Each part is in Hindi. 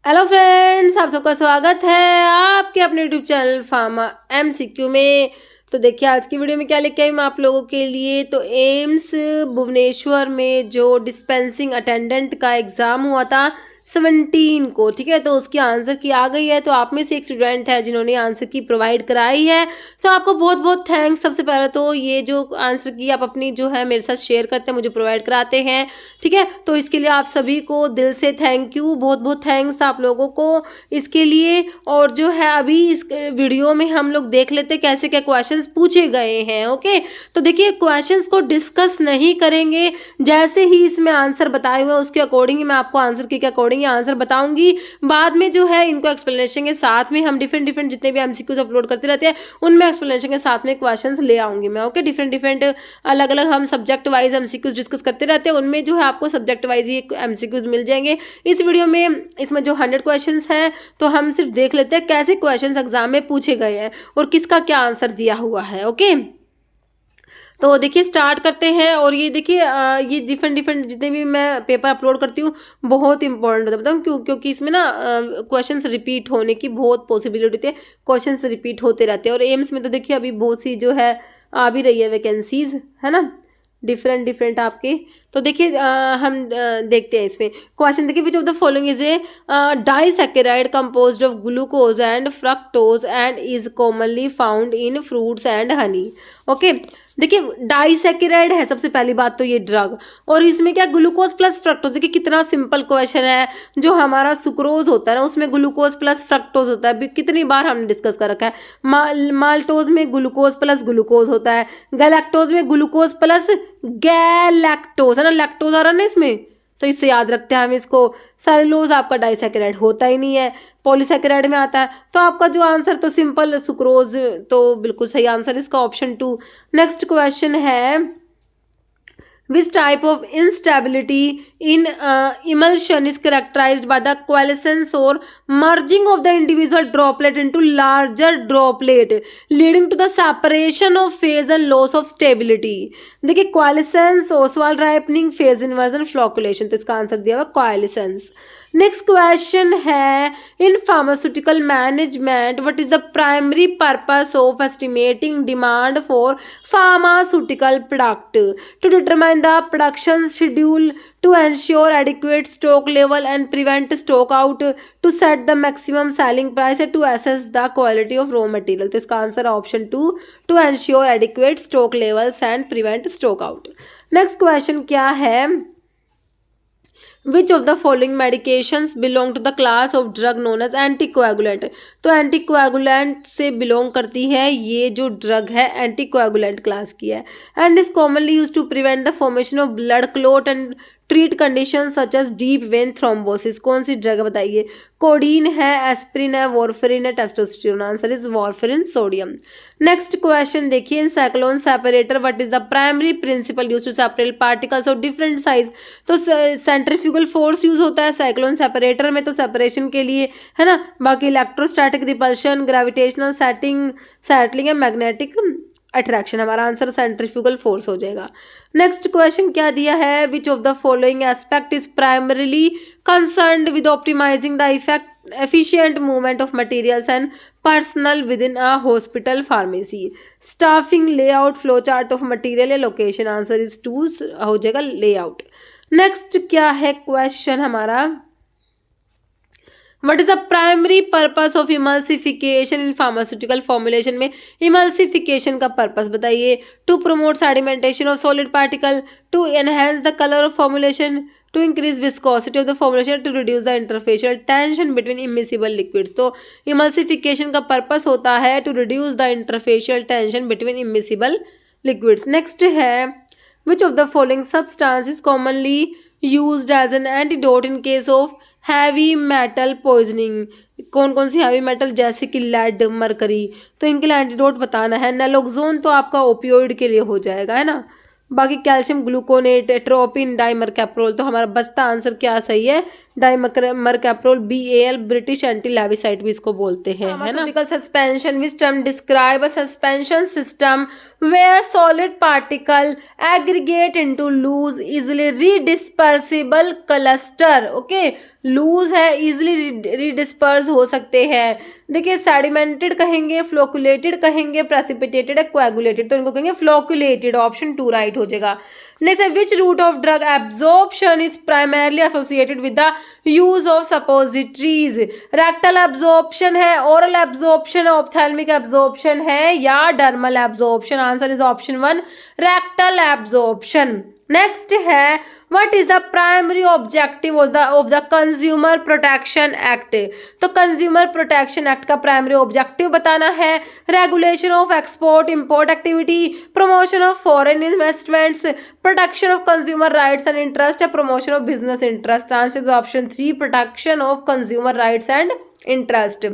हेलो फ्रेंड्स, आप सबका स्वागत है आपके अपने यूट्यूब चैनल फार्मा एमसीक्यू में। तो देखिए आज की वीडियो में क्या लेके आई मैं आप लोगों के लिए। तो एम्स भुवनेश्वर में जो डिस्पेंसिंग अटेंडेंट का एग्ज़ाम हुआ था 17 को, ठीक है, तो उसकी आंसर की आ गई है। तो आप में से एक स्टूडेंट है जिन्होंने आंसर की प्रोवाइड कराई है, तो आपको बहुत बहुत थैंक्स। सबसे पहले तो ये जो आंसर की आप अपनी जो है मेरे साथ शेयर करते हैं, मुझे प्रोवाइड कराते हैं, ठीक है, तो इसके लिए आप सभी को दिल से थैंक यू, बहुत बहुत थैंक्स आप लोगों को इसके लिए। और जो है अभी इस वीडियो में हम लोग देख लेते हैं कैसे क्या क्वेश्चंस पूछे गए हैं। ओके, तो देखिए क्वेश्चंस को डिस्कस नहीं करेंगे, जैसे ही इसमें आंसर बताए हुए उसके अकॉर्डिंग मैं आपको आंसर के अकॉर्डिंग आंसर बताऊंगी। बाद में जो है इनको एक्सप्लेनेशन के साथ में हम डिफरेंट डिफरेंट जितने भी एमसीक्यूज अपलोड करते रहते हैं उनमें एक्सप्लेनेशन के साथ में क्वेश्चंस ले आऊंगी मैं। ओके, डिफरेंट डिफरेंट अलग अलग हम सब्जेक्ट वाइज एमसीक्यूज डिस्कस करते रहते हैं, उनमें जो है आपको सब्जेक्ट वाइज ही एमसीक्यूज मिल जाएंगे। इस वीडियो में इसमें जो 100 क्वेश्चंस हैं तो हम सिर्फ देख लेते हैं कैसे क्वेश्चंस एग्जाम में पूछे गए हैं और किसका क्या आंसर दिया हुआ है। ओके, तो देखिए स्टार्ट करते हैं। और ये देखिए ये डिफरेंट डिफरेंट जितने भी मैं पेपर अपलोड करती हूँ बहुत इंपॉर्टेंट होता है, बताऊँ क्यों? क्योंकि इसमें ना क्वेश्चंस रिपीट होने की बहुत पॉसिबिलिटी होती है, क्वेश्चंस रिपीट होते रहते हैं। और एम्स में तो देखिए अभी बहुत सी जो है आ भी रही है वैकेंसीज, है ना, डिफरेंट डिफरेंट आपके। तो देखिए हम देखते हैं इसमें क्वेश्चन। देखिए विच of the following is A disaccharide composed of glucose and fructose and is commonly found in fruits and honey. Okay, देखिए डाइसैकेराइड है सबसे पहली बात तो ये ड्रग, और इसमें क्या ग्लूकोज प्लस फ्रक्टोज। देखिए कितना सिंपल क्वेश्चन है। जो हमारा सुक्रोज होता है ना उसमें ग्लूकोज प्लस फ्रक्टोज होता है, कितनी बार हमने डिस्कस कर रखा है। माल्टोज में ग्लूकोज प्लस ग्लूकोज होता है, गैलेक्टोज में ग्लूकोज प्लस गैलेक्टोज, है ना, लैक्टोज आ रहा है ना इसमें, तो इससे याद रखते हैं हम इसको। सेलुलोज आपका डाइसैकेराइड होता ही नहीं है, पॉलीसैकेराइड में आता है। तो आपका जो आंसर तो सिंपल सुक्रोज, तो बिल्कुल सही आंसर इसका ऑप्शन 2। नेक्स्ट क्वेश्चन है which type of instability in emulsion is characterized by the coalescence or merging of the individual droplet into larger droplet leading to the separation of phase and loss of stability। देखिए coalescence, Oswald ripening, phase inversion, flocculation, तो इसका आंसर दिया हुआ coalescence। नेक्स्ट क्वेश्चन है in pharmaceutical management what is the primary purpose of estimating demand for pharmaceutical product to determine the production schedule to ensure adequate stock level and prevent stock out, to set the maximum selling price and to assess the quality of raw material। तो इसका answer option 2, to ensure adequate stock levels and prevent stock out। Next question क्या है Which of the following medications belong to the class of drug known as anticoagulant। तो एंटीकोएगुलेंट से बिलोंग करती है ये जो ड्रग है, एंटीकोएगुलेंट क्लास की है, and is commonly use to prevent the formation of blood clot and treat condition such as deep vein thrombosis. कौन सी ड्रग बताइए? कोडीन है, एस्प्रिन है, वॉरफेरिन है, testosterone. Answer is warfarin sodium. Next question देखिए in cyclone separator what is the primary principle use to separate particles of different size. तो सेंट्रीफ्यूगल फोर्स यूज होता है साइक्लोन सेपरेटर में, तो सेपरेशन के लिए, है ना। बाकी इलेक्ट्रोस्टैटिक रिपल्शन, ग्रेविटेशनल सेटलिंग है, मैग्नेटिक अट्रैक्शन। हमारा आंसर सेंट्रीफ्यूगल फोर्स हो जाएगा। नेक्स्ट क्वेश्चन क्या दिया है which of the following aspect is primarily concerned with optimizing the effect efficient movement of materials and personnel within a hospital pharmacy। staffing, layout, flow chart of material या location। आंसर इज 2 हो जाएगा layout। नेक्स्ट क्या है क्वेश्चन हमारा What is the primary purpose of emulsification in pharmaceutical formulation में emulsification का पर्पस बताइए। To promote sedimentation of solid particle, to enhance the color of formulation, to increase viscosity of the formulation, to reduce the interfacial tension between immiscible liquids। तो emulsification का पर्पस होता है to reduce the interfacial tension between immiscible liquids। Next है which of the following substance is commonly used as an antidote in case of heavy metal poisoning. कौन कौन सी हैवी मेटल, जैसे कि लेड, मरकरी, तो इनके लिए एंटीडोट बताना है। नैलोक्सोन तो आपका ओपियोइड के लिए हो जाएगा, है ना। बाकी कैल्शियम ग्लूकोनेट, एट्रोपिन, डाइमरकैप्रोल, तो हमारा बचता आंसर क्या सही है? Dimercaprol BAL, British anti lewisite भी इसको बोलते हैं, है ना। Pharmaceutical suspension which term describe a suspension system where solid particle aggregate into loose easily redispersible cluster. Okay, loose है, इजिली रीडिस्पर्स हो सकते हैं। देखिए, सेडिमेंटेड कहेंगे, फ्लोकुलेटेड कहेंगे, प्रेसिपिटेटेड, कोएगुलेटेड, तो इनको कहेंगे फ्लोकुलेटेड। ऑप्शन 2 राइट हो जाएगा। नेक्स्ट है which route of drug absorption is primarily associated with the use of suppositories. Rectal absorption है, ओरल एब्जॉर्प्शन है, ऑप्थेल्मिक एब्जॉर्प्शन है या dermal absorption. Answer is option 1 rectal absorption. Next है what is the primary objective of the consumer protection act. तो कंज्यूमर प्रोटेक्शन एक्ट का प्राइमरी ऑब्जेक्टिव बताना है। Regulation of export import activity, promotion of foreign investments, protection of consumer rights and interest या promotion of business interest. Answer is option 3 protection of consumer rights and interest.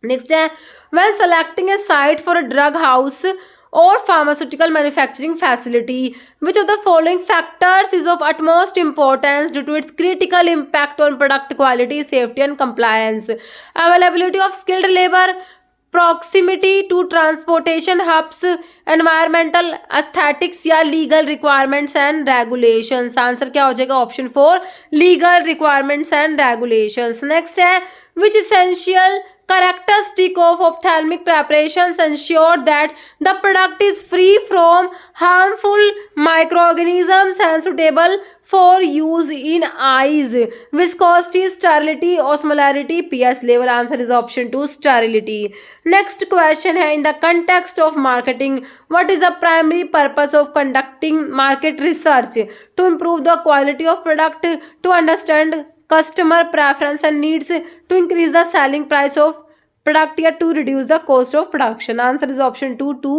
Next है when selecting a site for a drug house or pharmaceutical manufacturing facility, which of the following factors is of utmost importance due to its critical impact on product quality, safety and compliance? Availability of skilled labor, proximity to transportation hubs, environmental aesthetics या legal requirements and regulations। Answer क्या हो जाएगा? Option 4 legal requirements and regulations। Next है which essential characteristic of ophthalmic preparations ensure that the product is free from harmful microorganisms and suitable for use in eyes? Viscosity, sterility, osmolarity, pH level। Answer is option 2 sterility। Next question है in the context of marketing what is the primary purpose of conducting market research? To improve the quality of product, to understand customer preference and needs, to increase the selling price of product या to reduce the cost of production। Answer is option 2 to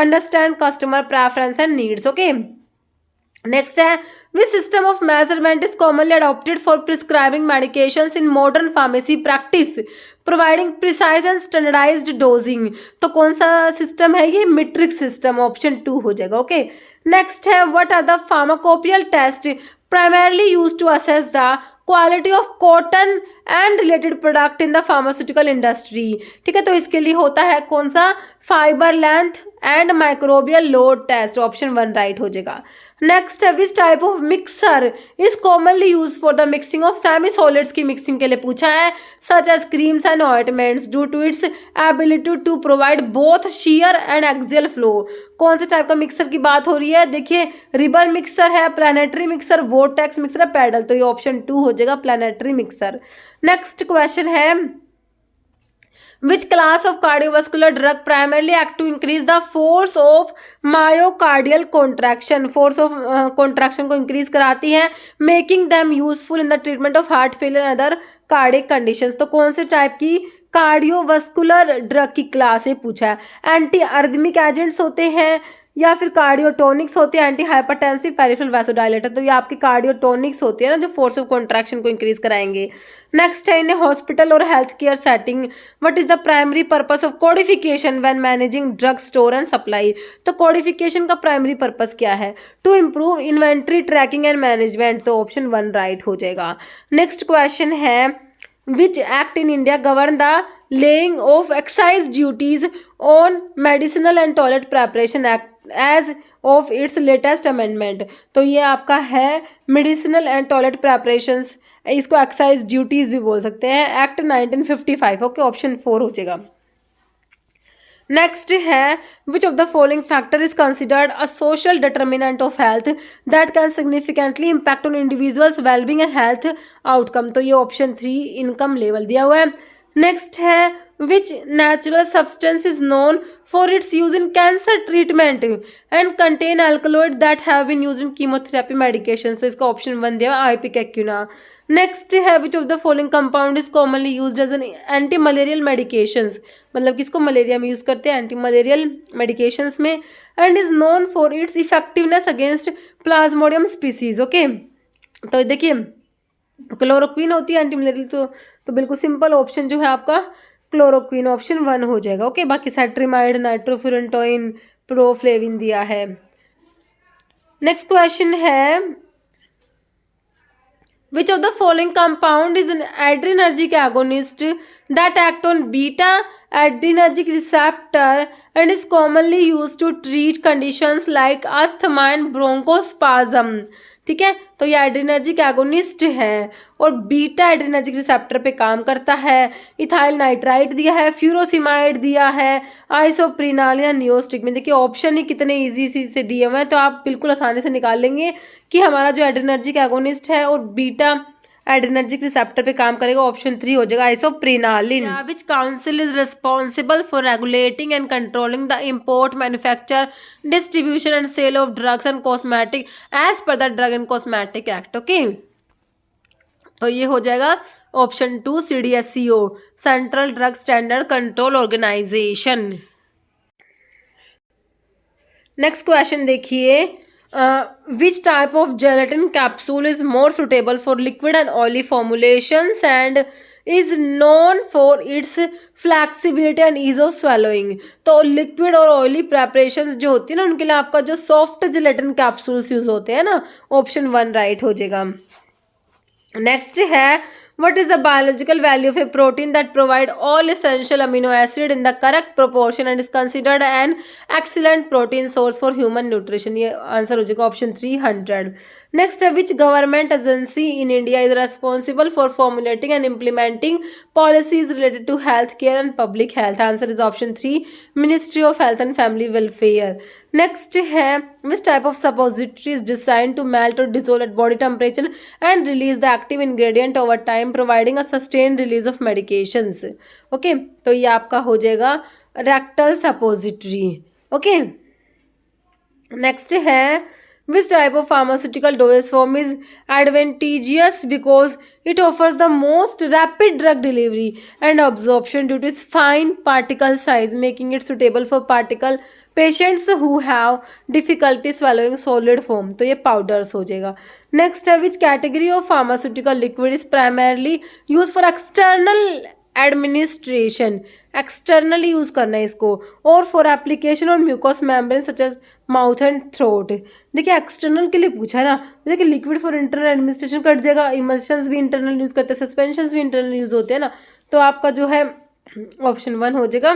understand customer preference and needs। Okay, next है which system of measurement is commonly adopted for prescribing medications in modern pharmacy practice, providing precise and standardized dosing? तो कौन सा सिस्टम है ये? Metric system. ऑप्शन 2 हो जाएगा। ओके, नेक्स्ट है what are the pharmacopoeial tests primarily used to assess the quality of cotton and related product in the pharmaceutical industry? ठीक है, तो इसके लिए होता है कौन सा? Fibre length and microbial load test. Option 1 right हो जाएगा। नेक्स्ट है which type of mixer is commonly use for the mixing of semi solids की मिक्सिंग के लिए पूछा है। Such as creams and ointments due to its ability to provide both shear and axial flow. कौन से टाइप का मिक्सर की बात हो रही है? देखिए, रिबन मिक्सर है, प्लानेटरी मिक्सर, वोर्टेक्स मिक्सर है, पैडल। तो ये ऑप्शन 2 हो जाएगा प्लानेटरी मिक्सर। नेक्स्ट क्वेश्चन है which class of cardiovascular drug primarily act to increase the force of myocardial contraction? force of contraction को increase कराती है, making them useful in the treatment of heart failure and other cardiac conditions। तो कौन से टाइप की कार्डियोवास्कुलर ड्रग की क्लास है पूछा है? एंटी अर्दमिक एजेंट्स होते हैं या फिर कार्डियोटोनिक्स होते हैं, एंटी हाइपरटेंसिव, पेरिफेरल वैसोडाइलेटर। तो ये आपके कार्डियोटोनिक्स होते हैं ना, जो फोर्स ऑफ कॉन्ट्रैक्शन को इंक्रीज कराएंगे। नेक्स्ट है इन हॉस्पिटल और health care setting what is the primary purpose of codification when managing drug store and supply? तो कोडिफिकेशन का प्राइमरी पर्पस क्या है? To improve inventory tracking and management. तो ऑप्शन 1 राइट हो जाएगा। नेक्स्ट क्वेश्चन है which act in India govern the laying of excise duties on medicinal and toilet preparation act as of its latest amendment? तो ये आपका है मेडिसिनल एंड टॉयलेट प्रेपरेशंस, इसको एक्साइज ड्यूटीज भी बोल सकते हैं, एक्ट 1955। ओके, ऑप्शन 4 हो जाएगा। नेक्स्ट है which of the following factor is considered a social determinant of health that can significantly impact on individuals wellbeing and health outcome? तो ये ऑप्शन 3 इनकम लेवल दिया हुआ है। नेक्स्ट है which natural substance is known for its use in cancer treatment and contain alkaloid that have been used in chemotherapy medication? तो इसका ऑप्शन 1 दिया हुआ है आइपिकेक्यूना। नेक्स्ट है which of the following compound is commonly used as an anti malarial medications? मतलब किसको मलेरिया में यूज करते हैं? एंटी मलेरियल मेडिकेशंस में। And is known for its effectiveness against plasmodium species. Okay, तो देखिए क्लोरोक्वीन होती है एंटी मलेरियल। तो बिल्कुल सिंपल ऑप्शन जो है आपका क्लोरोक्वीन, ऑप्शन 1 हो जाएगा। ओके, बाकी सेट्रिमाइड, नाइट्रोफुरेंटोइन, प्रोफ्लेविन दिया है। नेक्स्ट क्वेश्चन है Which of the following compound is an adrenergic agonist that act on beta adrenergic receptor and is commonly used to treat conditions like asthma and bronchospasm? ठीक है, तो ये एड्रीनर्जिक एगोनिस्ट है और बीटा एड्रीनर्जिक रिसेप्टर पे काम करता है। इथाइल नाइट्राइट दिया है, फ्यूरोसिमाइड दिया है, आइसोप्रिनाल या नियोस्टिक में। देखिए ऑप्शन ही कितने इजी से दिए हुए हैं, तो आप बिल्कुल आसानी से निकाल लेंगे कि हमारा जो एड्रीनर्जिक एगोनिस्ट है और बीटा एड्रीनर्जिक रिसेप्टर पे काम करेगा, ऑप्शन 3 हो जाएगा isoprenaline. Which council is responsible for regulating and controlling the import, manufacture, distribution and sale of drugs and cosmetic as per the drug and cosmetic act? Okay, तो ये हो जाएगा option 2 CDSCO, central drug standard control organisation. Next question देखिए, which type of gelatin capsule is more suitable for liquid and oily formulations and is known for its flexibility and ease of swallowing? तो लिक्विड और ऑयली प्रेपरेशंस जो होती है ना, उनके लिए आपका जो सॉफ्ट जेलेटिन कैप्सूल्स यूज होते हैं ना, ऑप्शन 1 राइट हो जाएगा। नेक्स्ट है, what is the biological value of a protein that provide all essential amino acid in the correct proportion and is considered an excellent protein source for human nutrition? ये आंसर हो जाएगा ऑप्शन 300। नेक्स्ट है, which government agency in India is responsible for formulating and implementing policies related to health care and public health? Answer is option 3 Ministry of Health and Family Welfare। Next है, which type of suppository is designed to melt or dissolve at body temperature and release the active ingredient over time, providing a sustained release of medications? Okay, तो ये आपका हो जाएगा रेक्टल सपोजिटरी। ओके, नेक्स्ट है, which type of pharmaceutical dosage form is advantageous because it offers the most rapid drug delivery and absorption due to its fine particle size, making it suitable for particle patients who have difficulty swallowing solid form? तो ये पाउडर्स हो जाएगा। नेक्स्ट है, which category of pharmaceutical liquid is primarily used for external administration? Externally use करना है इसको, और for application on mucous membrane such as mouth and throat. देखिए एक्सटर्नल के लिए पूछा है ना, देखिए liquid for internal administration cut जाएगा, इमल्शंस भी इंटरनल यूज करते हैं, सस्पेंशंस भी इंटरनल यूज होते हैं ना, तो आपका जो है ऑप्शन 1 हो जाएगा।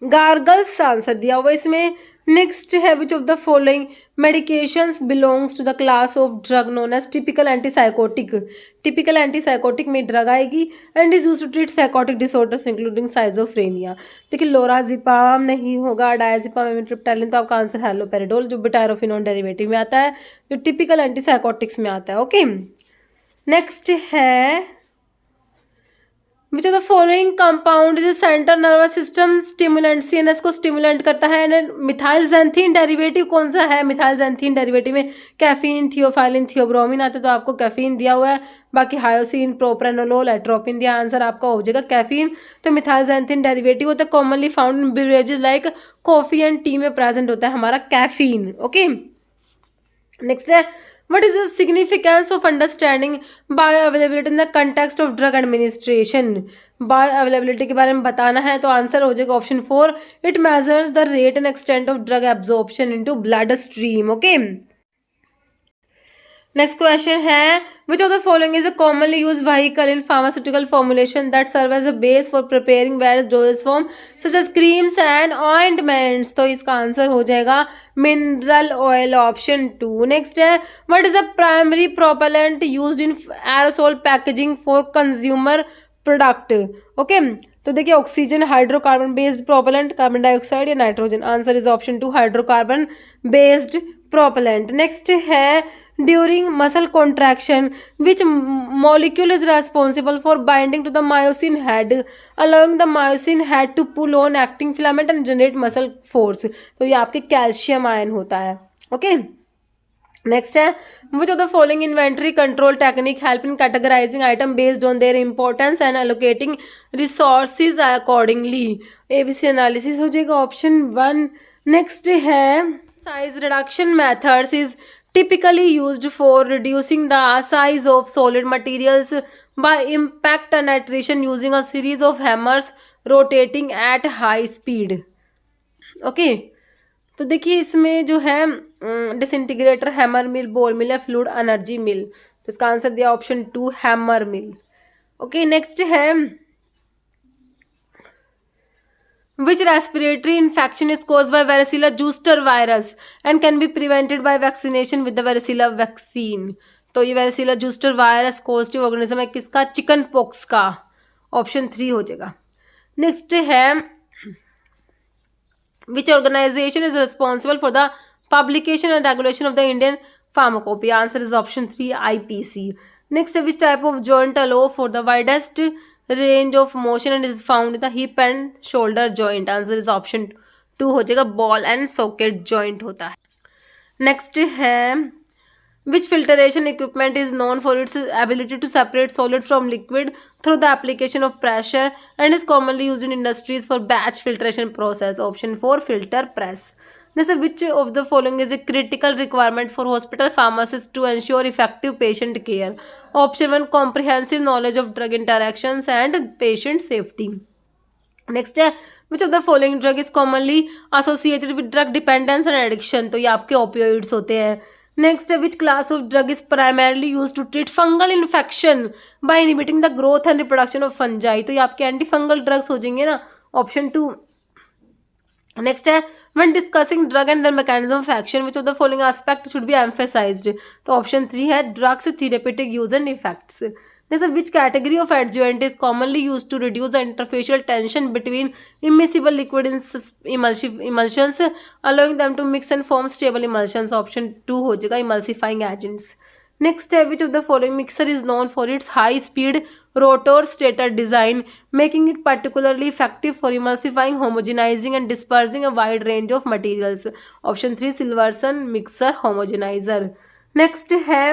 गार्गल्स आंसर दिया हुआ इसमें। नेक्स्ट है, which of the following medications belongs to the class of drug known as typical antipsychotic? typical antipsychotic में ड्रग आएगी and is used to treat psychotic disorders including schizophrenia। देखिए लोराजिपाम नहीं होगा, डायजिपाम, एमिट्रिप्टाइलिन, तो आपका आंसर हैलोपेरिडोल जो बिटायरोफिनोन डेरिवेटिव में आता है, जो टिपिकल एंटीसाइकोटिक्स में आता है। ओके, नेक्स्ट है, which of the following compound जो central nervous system stimulant, CNS को स्टिमुलेंट करता है? एंड मिथाइलजेंथीन डेरिवेटिव कौन सा है? मिथाइलजेंथीन डेरिवेटिव में कैफीन, थियोफाइलिन, थियोब्रोमिन आते, तो आपको कैफीन दिया हुआ है, बाकी हायोसिन, प्रोप्रेनोलोल, एट्रोपिन दिया, आंसर आपका हो जाएगा कैफीन। तो मिथाइलजेंथीन डेरिवेटिव होता है commonly found in beverages like coffee and tea में प्रेजेंट होता है हमारा कैफीन। ओके, नेक्स्ट है, what is the significance of understanding bioavailability in the context of drug administration? Bioavailability के बारे में बताना है, तो आंसर हो जाएगा option 4 it measures the rate and extent of drug absorption into blood stream. Okay, next question है, which of the following is a commonly use vehicle in pharmaceutical formulation that serve as a base for preparing various dosages form such as creams and ointments? तो इसका आंसर हो जाएगा मिनरल ऑयल, ऑप्शन 2। नेक्स्ट है, what is the primary propellant used in aerosol packaging for consumer product? Okay, तो देखिए oxygen, hydrocarbon based propellant, carbon dioxide या nitrogen? Answer is option 2 hydrocarbon based propellant. Next है, during muscle contraction which molecule is responsible for binding to the myosin head allowing the myosin head to pull on acting filament and generate muscle force? तो ये आपके कैल्शियम आयन होता है। ओके, नेक्स्ट है, which of the following inventory control technique help in categorising item based on their importance and allocating resources accordingly? ABC analysis हो जाएगा, ऑप्शन 1। नेक्स्ट है, size reduction methods is typically used for reducing the size of solid materials by impact and attrition using a series of hammers rotating at high speed। Okay, तो देखिए इसमें जो है डिसइंटीग्रेटर, हैमर मिल, बॉल मिल या फ्लूइड एनर्जी मिल, तो इसका आंसर दिया option 2 hammer mill. Okay, next है which respiratory infection is caused by varicella zoster virus and can be prevented by vaccination with the varicella vaccine। तो ये varicella zoster virus positive organism है किसका? चिकन पॉक्स का। ऑप्शन 3 हो जाएगा। नेक्स्ट है which organization is responsible for the publication and regulation of the Indian pharmacopoeia? Answer is option 3 IPC। Next, which type of joint allow for the widest range of motion and is found in the hip and shoulder joint? Answer is option 2 हो जाएगा, ball and socket joint होता है। Next है which filtration equipment is known for its ability to separate solid from liquid through the application of pressure and is commonly used in industries for batch filtration process? Option 4 filter press। Next, which of the following is a critical requirement for hospital pharmacists to ensure effective patient care? Option 1 comprehensive knowledge of drug interactions and patient safety। Next है which of the following drug is commonly associated with drug dependence and addiction? तो ये आपके ओपियोइड्स होते हैं। नेक्स्ट है which class of drug is primarily use to treat fungal infection by inhibiting the growth and reproduction of fungi? तो ये आपके एंटी फंगल ड्रग्स हो जाएंगे ना, ऑप्शन 2। नेक्स्ट है when discussing drug and the mechanism of action which of the following aspect should be emphasised? तो ऑप्शन 3 है drugs therapeutic use and effects. Next, which category of adjuvant is commonly used to reduce the interfacial tension between immiscible liquid emulsions, allowing them to mix and form stable emulsions? Option 2 हो जाएगा emulsifying agents। Next है which of the following mixer is known for its high speed rotor stator design, making it particularly effective for emulsifying, homogenizing and dispersing a wide range of materials? Option 3 Silverson mixer homogenizer। Next है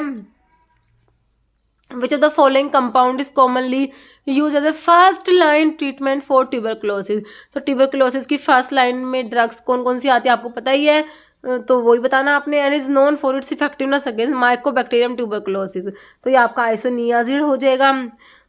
which of the following compound is commonly used as a first line treatment for tuberculosis? तो tuberculosis की फर्स्ट लाइन में ड्रग्स कौन कौन सी आती है आपको पता ही है, तो वही बताना आपने। And is known for its effectiveness against Mycobacterium tuberculosis, तो ये आपका आइसोनियाजिड हो जाएगा।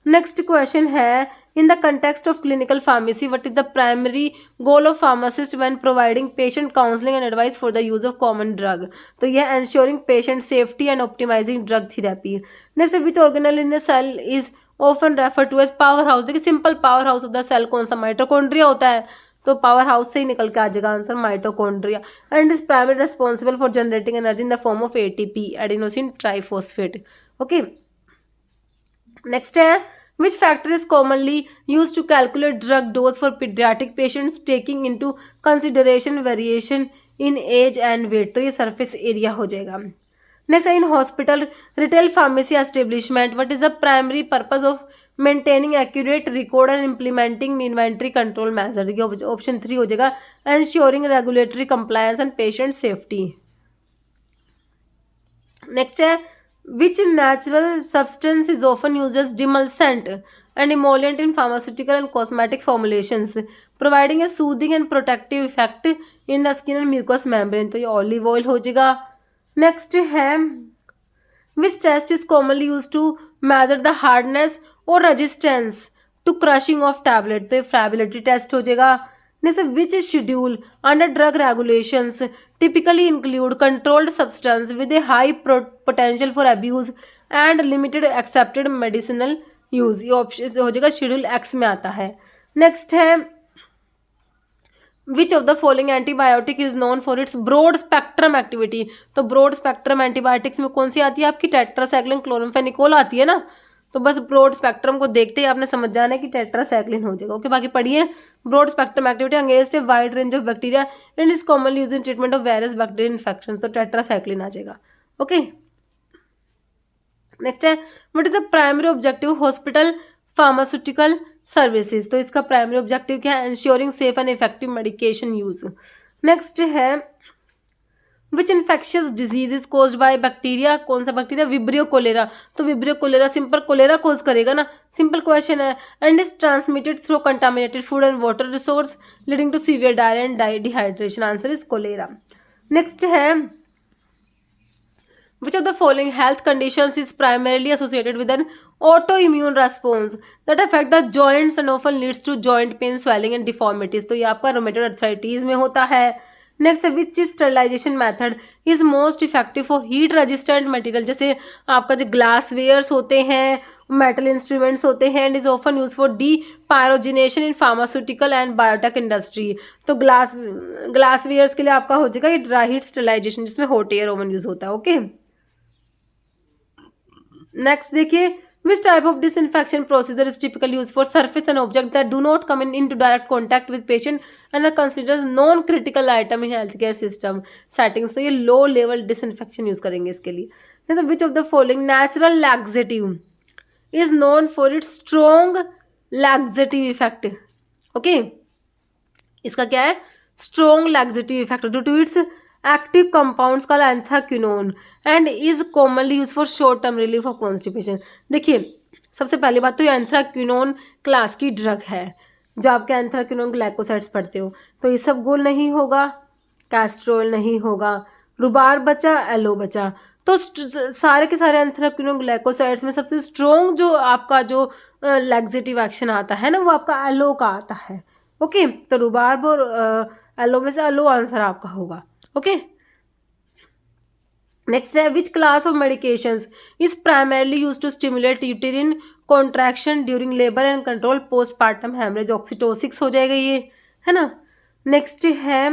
नेक्स्ट क्वेश्चन है in the context of clinical pharmacy what is the primary goal of pharmacist when providing patient counseling and advice for the use of common drug? तो यह ensuring patient safety and optimizing drug therapy। next which organelle in a cell is often referred to as power house? देखिए simple power house of the cell कौन सा? माइटोकॉन्ड्रिया होता है, तो पावर हाउस से ही निकल के आ जाएगा answer mitochondria. And is primary responsible for generating energy in the form of ATP adenosine triphosphate. Okay, next है which factor is commonly used to calculate drug dose for pediatric patients taking into consideration variation in age and weight? तो ये surface area हो जाएगा। next in hospital retail pharmacy establishment what is the primary purpose of maintaining accurate record and implementing inventory control measures? ये option 3 हो जाएगा ensuring regulatory compliance and patient safety। next है which natural substance is often used as demulcent and emollient in pharmaceutical and cosmetic formulations, providing a soothing and protective effect in the skin and mucous membrane? तो ये olive oil हो जाएगा। next है which test is commonly used to measure the hardness or resistance to crushing of tablet? तो ये fragility test हो जाएगा। next which schedule under drug regulations typically include controlled substance with a high potential for abuse and limited accepted medicinal use? ये ऑप्शन हो जाएगा शेड्यूल एक्स में आता है। नेक्स्ट है which of the following antibiotic is known for its broad spectrum activity? तो ब्रॉड स्पेक्ट्रम एंटीबायोटिक्स में कौन सी आती है आपकी? टेट्रासाइक्लिन क्लोरामफेनिकोल आती है ना, तो बस ब्रॉड स्पेक्ट्रम को देखते ही आपने समझ जाना है कि टेट्रासाइक्लिन हो जाएगा। ओके, बाकी पढ़िए broad spectrum activity against a wide range of bacteria and is commonly used in treatment of various bacterial infection, तो टेट्रासाइक्लिन आ जाएगा। ओके, नेक्स्ट है what is the primary objective hospital pharmaceutical services? तो इसका प्राइमरी ऑब्जेक्टिव क्या है? Ensuring safe and effective medication use. Next है which infectious disease is caused by bacteria? कौन सा बैक्टीरिया? विब्रियो कोलेरा, तो विब्रियो कोलेरा सिंपल कोलेरा कोज करेगा ना, सिंपल क्वेश्चन है। And is transmitted through contaminated food and water resource leading to severe diarrhoea and dehydration? Answer is cholera. Next है which of the following health conditions is primarily associated with an autoimmune response that affect the joints and often leads to joint pain, swelling and deformities? तो ये आपका rheumatoid arthritis में होता है। नेक्स्ट है which sterilisation method is most effective for heat resistant material, जैसे आपका जो ग्लास वेयर्स होते हैं, मेटल इंस्ट्रूमेंट्स होते हैं, and is often use for depyrogenation in pharmaceutical and biotech industry. तो ग्लास वेयर्स के लिए आपका हो जाएगा ये ड्राई हीट स्टरलाइजेशन, जिसमें हॉट एयर ओवन यूज होता है। ओके, नेक्स्ट देखिए which type of disinfection procedure is typically used for surface and object that do not come into direct contact with patient and are considered as non-critical item in healthcare system settings। तो ये low level disinfection यूज करेंगे इसके लिए। जैसे which of the following natural laxative is known for its strong laxative effect। Okay, इसका क्या है, strong laxative effect due to its active compounds called anthraquinone and is commonly used for short term relief of constipation। देखिए सबसे पहली बात तो ये एंथ्राक्विनोन क्लास की ड्रग है, जो आपके एंथ्राक्विनोन ग्लाइकोसाइड्स पढ़ते हो, तो ये सब गोल नहीं होगा, कैस्ट्रोल नहीं होगा, रुबार बचा, एलो बचा। तो सारे के सारे एंथ्राक्विनोन ग्लाइकोसाइड्स में सबसे स्ट्रॉन्ग जो आपका जो लैक्सेटिव एक्शन आता है ना, वो आपका एलो का आता है। ओके, तो रुबार और एलो में से एलो आंसर आपका होगा। ओके, नेक्स्ट है which class of medications is primarily use to stimulate uterine contraction during labour and control postpartum haemorrhage. Oxytocics हो जाएगा ये, है ना। नेक्स्ट है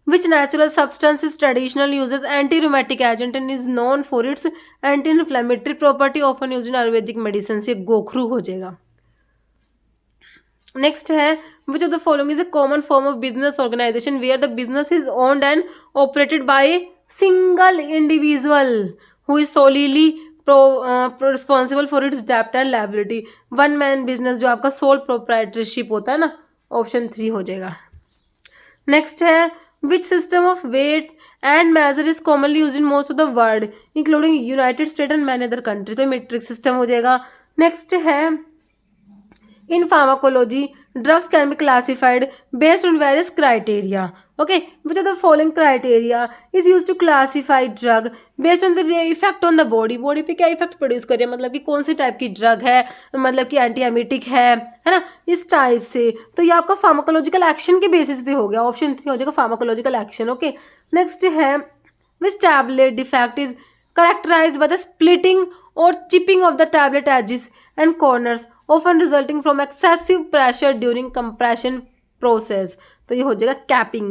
which natural substance is traditional uses anti rheumatic agent and is known for its anti inflammatory property often use in Ayurvedic medicine. ये गोखरू हो जाएगा। नेक्स्ट है which of the following is a common form of business organization where the business is owned and operated by single individual who is solely responsible for its डेप्ट and liability. One man business जो आपका सोल प्रोप्राइटरशिप होता है ना, ऑप्शन 3 हो जाएगा। नेक्स्ट है which system of weight and measure is commonly use in most of the world including United State and many other country. तो मेट्रिक सिस्टम हो जाएगा। नेक्स्ट है in pharmacology drugs can be classified based on various criteria। okay, which of the following criteria is used to classify drug based on the effect on the body पे क्या इफेक्ट प्रोड्यूस कर रही है, मतलब कि कौन सी टाइप की ड्रग है, मतलब कि एंटी एमिटिक है ना, इस टाइप से। तो ये आपका फार्माकोलॉजिकल एक्शन के बेसिस पे हो गया, ऑप्शन 3 हो जाएगा फार्माकोलॉजिकल एक्शन। ओके, नेक्स्ट है which tablet defect is characterized by the splitting or chipping of the tablet edges and corners often resulting from excessive pressure during compression process। तो ये हो जाएगा कैपिंग।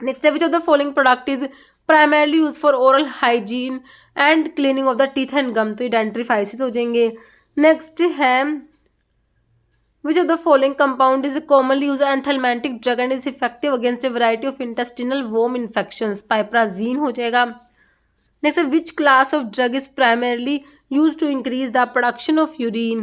नेक्स्ट है which of the following product is primarily use for oral hygiene and cleaning of the teeth and gum. तो ये डेंट्रीफाइसिस हो जाएंगे। नेक्स्ट है which of the following compound is commonly use anthelmintic drug and is effective against a variety of intestinal worm infections. Piperazine हो जाएगा। Next which class of drug is primarily use to increase the production of urine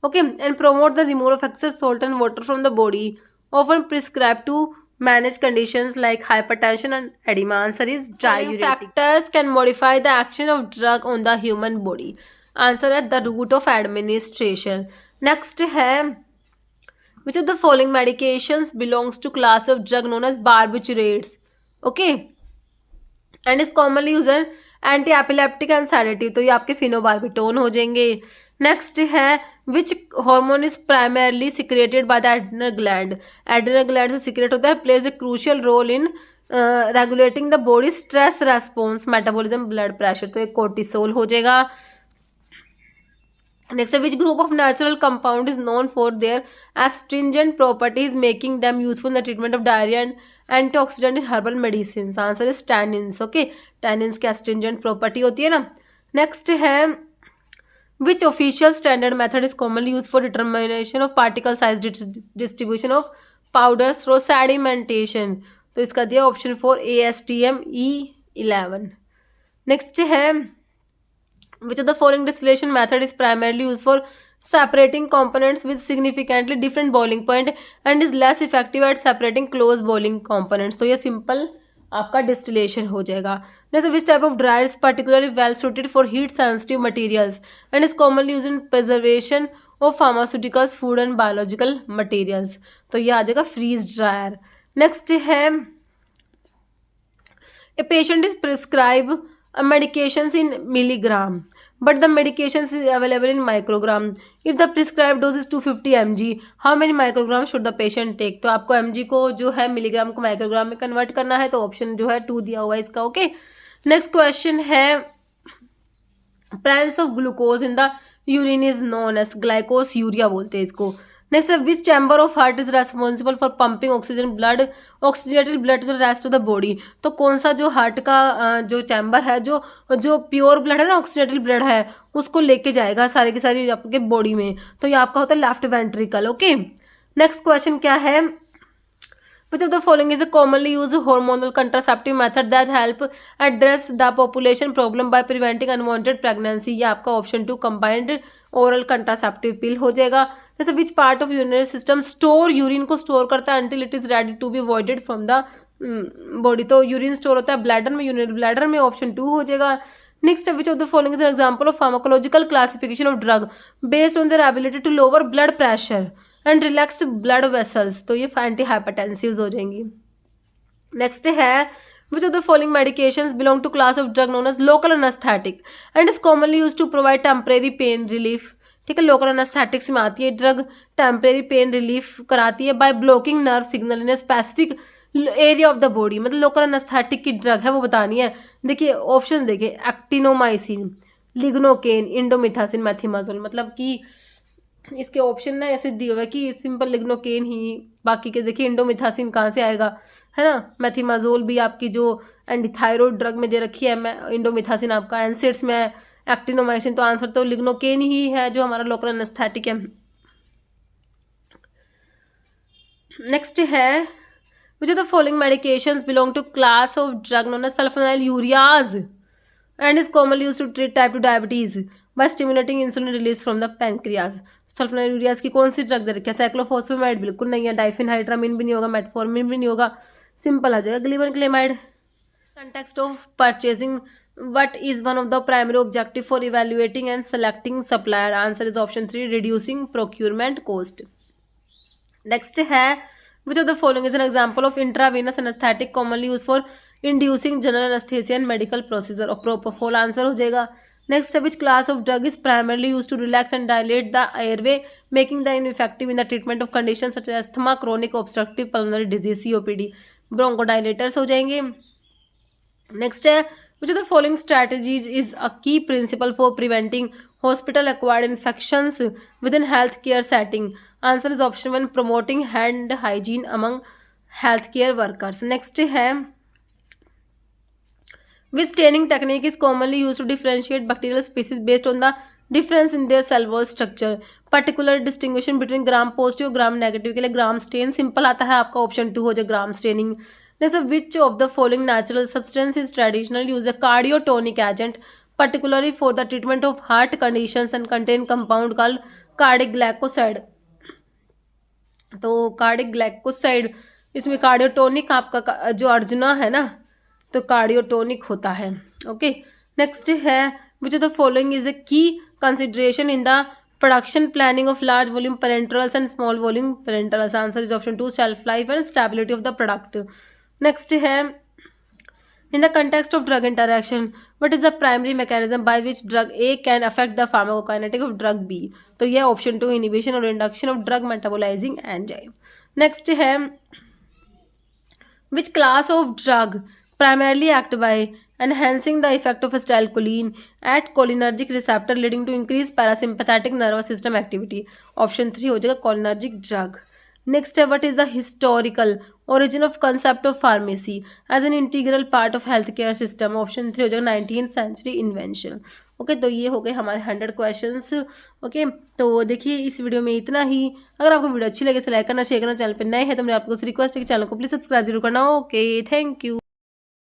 okay and promote the removal of excess salt and water from the body often prescribe to manage conditions like hypertension and edema। Answer is diuretic। Factors can modify the action of drug on the human body। Answer है the route of administration। Next है which of the following medications belongs to class of drug known as barbiturates okay and is commonly used as anti epileptic and sedative. तो ये आपके फिनोबार्बिटोन हो जाएंगे। नेक्स्ट है which hormone is primarily secreted by the adrenal gland. Adrenal gland से सिक्रेट होता है, plays a crucial role in regulating the body stress response metabolism blood pressure. तो ये कोर्टिसोल हो जाएगा। Next which group of natural compound is known for their astringent properties making them useful in the treatment of diarrhoea and antioxidant in herbal medicine. Answer is tannins. Okay, tannins की एस्ट्रिंजेंट प्रॉपर्टी होती है ना। नेक्स्ट है which official standard method is commonly use for determination of particle size distribution of powders through sedimentation. तो इसका दिया ऑप्शन 4 ASTM E11। नेक्स्ट है which of the following distillation method is primarily used for separating components with significantly different boiling point and is less effective at separating close boiling components। तो ये सिंपल आपका डिस्टिलेशन हो जाएगा। Next, which type of dryer is particularly well suited for heat sensitive materials and is commonly used in preservation of pharmaceuticals, food and biological materials। तो ये आ जाएगा फ्रीज ड्रायर। नेक्स्ट है a patient is prescribed medications in milligram but the medication is available in microgram. If the prescribed dose is 250 mg, how many microgram should the patient take? तो आपको mg को जो है मिलीग्राम को माइक्रोग्राम में कन्वर्ट करना है, तो ऑप्शन जो है 2 दिया हुआ है इसका। ओके, नेक्स्ट क्वेश्चन है presence of glucose in the urine is known as glycosuria बोलते हैं इसको। नेक्स्ट है which chamber of heart is responsible for pumping oxygenated blood to the rest of the body. तो कौन सा जो हार्ट का जो चैम्बर है, जो प्योर ब्लड है ना, ऑक्सीजनेटेड ब्लड है, उसको लेके जाएगा सारी की सारी आपके बॉडी में, तो ये आपका होता है left ventricle. Okay, next question क्या है, which of the following is a commonly used hormonal contraceptive method that help address the population problem by preventing unwanted pregnancy? ये आपका option 2 combined oral contraceptive pill हो जाएगा। जैसे which part of urinary system store urine को स्टोर करता है until it is ready to be voided from the body? तो यूरिन स्टोर होता है ब्लैडर में, यूरिनरी ब्लैडर में, ऑप्शन 2 हो जाएगा। Next which of the following is an example of pharmacological classification of drug based on their ability to lower blood pressure and relax blood vessels? तो ये एंटी हाइपरटेंसिव हो जाएंगी। नेक्स्ट है which of the following medications belong to class of drug known as local anaesthetic and is commonly used to provide temporary pain relief? ठीक है, लोकल एनेस्थेटिक्स में आती है ड्रग, टेम्परेरी पेन रिलीफ कराती है by blocking nerve signal in specific area of the body. मतलब लोकल एनेस्थेटिक की ड्रग है वो बतानी है। देखिए ऑप्शन देखिए, एक्टिनोमाइसिन, लिग्नोकेन, इंडोमिथासिन, मेथिमाजोल। मतलब कि इसके ऑप्शन ना ऐसे दिए हुए कि सिंपल लिग्नोकेन ही, बाकी के देखिए इंडोमिथासिन कहाँ से आएगा, है ना। मेथिमाजोल भी आपकी जो एंटीथायरॉइड ड्रग में दे रखी है, इंडोमिथासिन आपका एनसेड्स में है, एक्टिनोमाइसिन, तो आंसर तो लिग्नोकेन ही है जो हमारा लोकल एनेस्थेटिक है। नेक्स्ट है which of the following medications belong to class of drug known as sulfonylureas and is commonly used to treat type 2 diabetes by stimulating insulin release from the pancreas? Sulfonylureas की कौन सी ड्रग दे रखी है? साइक्लोफॉस्फेमाइड बिल्कुल नहीं है, डाइफेनहाइड्रामिन भी नहीं होगा, मेटफॉर्मिन भी नहीं होगा, सिंपल आ जाएगा glibenclamide. Context of purchasing what is one of the primary objective for evaluating and selecting supplier? Answer is option 3, reducing procurement cost. Next है which of the following is an example of intravenous anesthetic commonly used for inducing general anesthesia and medical procedure? और propofol आंसर हो जाएगा। Next है which class of drug is primarily used to relax and dilate the airway making the ineffective in the treatment of conditions such as asthma, chronic obstructive pulmonary disease, COPD? bronchodilators हो जाएंगे। Next है which of the following strategies is a key principle for preventing hospital acquired infections within healthcare setting? Answer is option 1, promoting hand hygiene among healthcare workers. Next है which staining technique is commonly used to differentiate bacterial species based on the difference in their cell wall structure? Particular distinguishing between gram positive और gram negative के लिए ग्राम स्टेन सिंपल आता है आपका, ऑप्शन 2 हो जाए ग्राम स्टेनिंग। जैसे which of the following natural substance is traditionally used as a cardiotonic agent particularly for the treatment of heart conditions and contain compound called cardiac glycoside? तो कार्डिक ग्लाइकोसाइड, इसमें कार्डियोटोनिक आपका जो अर्जुना है ना, तो कार्डियोटोनिक होता है। ओके, नेक्स्ट है which of the following is a key consideration in the production planning of large volume parenterals and small volume parenterals? Answer is option 2, shelf life and stability of the product. Next है in the context of drug interaction what is the primary mechanism by which drug A can affect the pharmacokinetic of drug B? तो यह ऑप्शन 2, इनिबिशन और induction of drug metabolising enzyme. Next है which class of drug primarily act by enhancing the effect of acetylcholine at cholinergic receptor leading to increased parasympathetic nervous system activity? Option 3 हो जाएगा cholinergic drug। नेक्स्ट है what is the historical origin of concept of pharmacy as an integral part of health care system? Option 3 हो जाएगा 19th सेंचुरी इन्वेंशन। ओके, तो ये हो गए हमारे 100 क्वेश्चंस। ओके, तो देखिए इस वीडियो में इतना ही। अगर आपको वीडियो अच्छी लगे तो लाइक करना, शेयर करना, चैनल पर नए हैं तो मैं आपको रिक्वेस्ट है कि चैनल को प्लीज सब्सक्राइब जरूर करना। Okay, thank you.